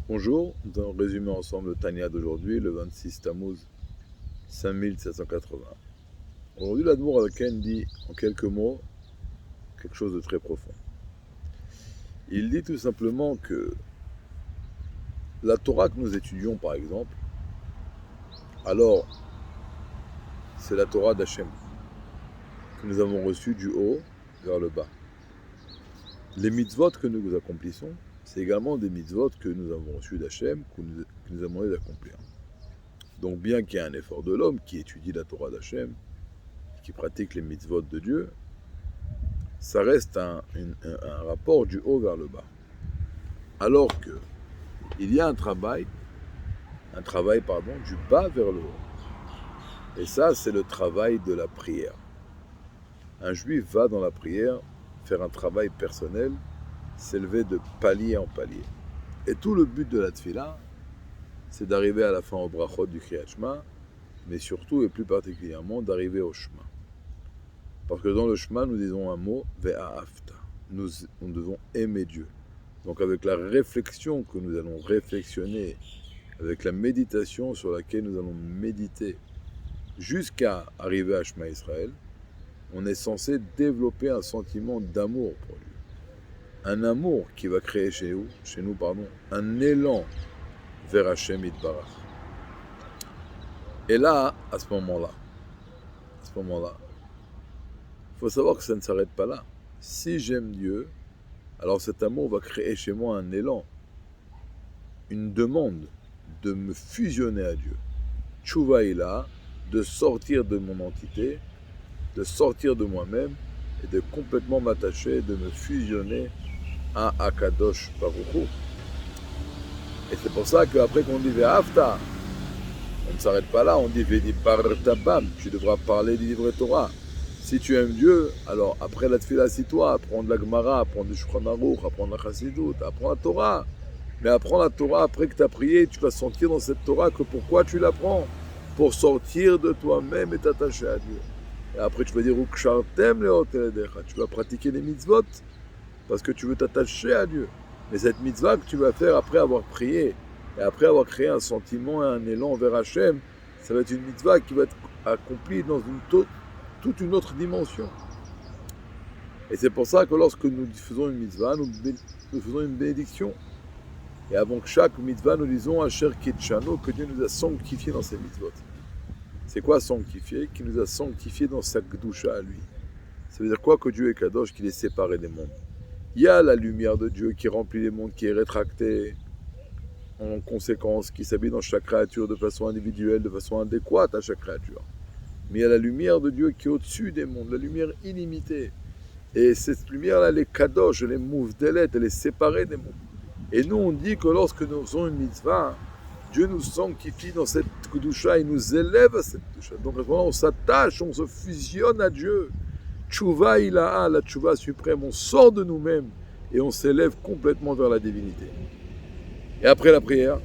Bonjour, nous allons résumer ensemble le Tanya d'aujourd'hui, le 26 Tammuz 5780. Aujourd'hui, l'Admour Alken dit en quelques mots quelque chose de très profond. Il dit tout simplement que la Torah que nous étudions, par exemple, alors c'est la Torah d'Hachem que nous avons reçue du haut vers le bas. Les mitzvot que nous accomplissons, c'est également des mitzvot que nous avons reçus d'Hachem, que nous avons demandé d'accomplir. Donc bien qu'il y ait un effort de l'homme qui étudie la Torah d'Hachem, qui pratique les mitzvot de Dieu, ça reste un rapport du haut vers le bas. Alors que il y a un travail du bas vers le haut. Et ça, c'est le travail de la prière. Un juif va dans la prière faire un travail personnel, s'élever de palier en palier. Et tout le but de la tefila, c'est d'arriver à la fin au brachot du Kriyat Shema, mais surtout et plus particulièrement d'arriver au Shema. Parce que dans le Shema, nous disons un mot, ve'ahavta. Nous devons aimer Dieu. Donc avec la réflexion que nous allons réflexionner, avec la méditation sur laquelle nous allons méditer, jusqu'à arriver à Shema Israël, on est censé développer un sentiment d'amour pour Dieu. Un amour qui va créer chez nous, un élan vers Hashem Yitbarach. Et là, à ce moment-là, il faut savoir que ça ne s'arrête pas là. Si j'aime Dieu, alors cet amour va créer chez moi un élan, une demande de me fusionner à Dieu. Tchouva est là, de sortir de mon entité, de sortir de moi-même et de complètement m'attacher, de me fusionner à Akadosh Baruch Hu. Et c'est pour ça qu'après qu'on dit Ve'afta, on ne s'arrête pas là, on dit Ve'dibartabam, tu devras parler du livre Torah. Si tu aimes Dieu, alors après la tefila, assis-toi, apprends de la Gemara, apprends du Shulchan Aruch, apprends la Chassidut, apprends la Torah. Mais apprends la Torah après que tu as prié, tu vas sentir dans cette Torah que pourquoi tu l'apprends? Pour sortir de toi-même et t'attacher à Dieu. Et après tu vas dire Ukshartem leoteledecha, tu vas pratiquer les mitzvot parce que tu veux t'attacher à Dieu. Mais cette mitzvah que tu vas faire après avoir prié et après avoir créé un sentiment et un élan vers Hachem, ça va être une mitzvah qui va être accomplie dans toute une autre dimension. Et c'est pour ça que lorsque nous faisons une mitzvah, nous faisons une bénédiction. Et avant que chaque mitzvah, nous disons Asher Kitchano, que Dieu nous a sanctifié dans ces mitzvot. C'est quoi sanctifié? Qu'il nous a sanctifié dans sa Gdusha à lui. Ça veut dire quoi? Que Dieu est Kadosh, qu'il est séparé des mondes. Il y a la lumière de Dieu qui remplit les mondes, qui est rétractée en conséquence, qui s'habille dans chaque créature de façon individuelle, de façon adéquate à chaque créature. Mais il y a la lumière de Dieu qui est au-dessus des mondes, la lumière illimitée. Et cette lumière-là, elle est Kadosh, elle est Mouvdelet, elle est séparée des mondes. Et nous, on dit que lorsque nous faisons une mitzvah, Dieu nous sanctifie dans cette Kedusha, il nous élève à cette Kedusha. Donc à ce moment-là, on s'attache, on se fusionne à Dieu. Tchouva ilaha, la tchouva suprême, on sort de nous-mêmes et on s'élève complètement vers la divinité. Et après la prière,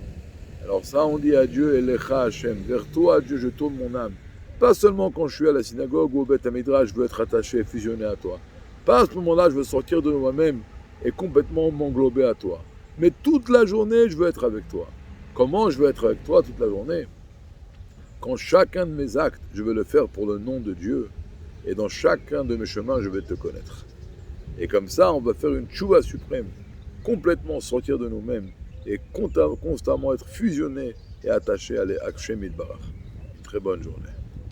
alors ça, on dit à Dieu, Elecha Hashem, vers toi, Dieu, je tourne mon âme. Pas seulement quand je suis à la synagogue ou au Beth Midrash, je veux être attaché, fusionné à toi. Pas à ce moment-là, je veux sortir de moi-même et complètement m'englober à toi. Mais toute la journée, je veux être avec toi. Comment je veux être avec toi toute la journée? Quand chacun de mes actes, je veux le faire pour le nom de Dieu. Et dans chacun de mes chemins, je vais te connaître. Et comme ça, on va faire une tchouva suprême. Complètement sortir de nous-mêmes. Et constamment être fusionné et attaché à Hashem Yitbarach. Très bonne journée.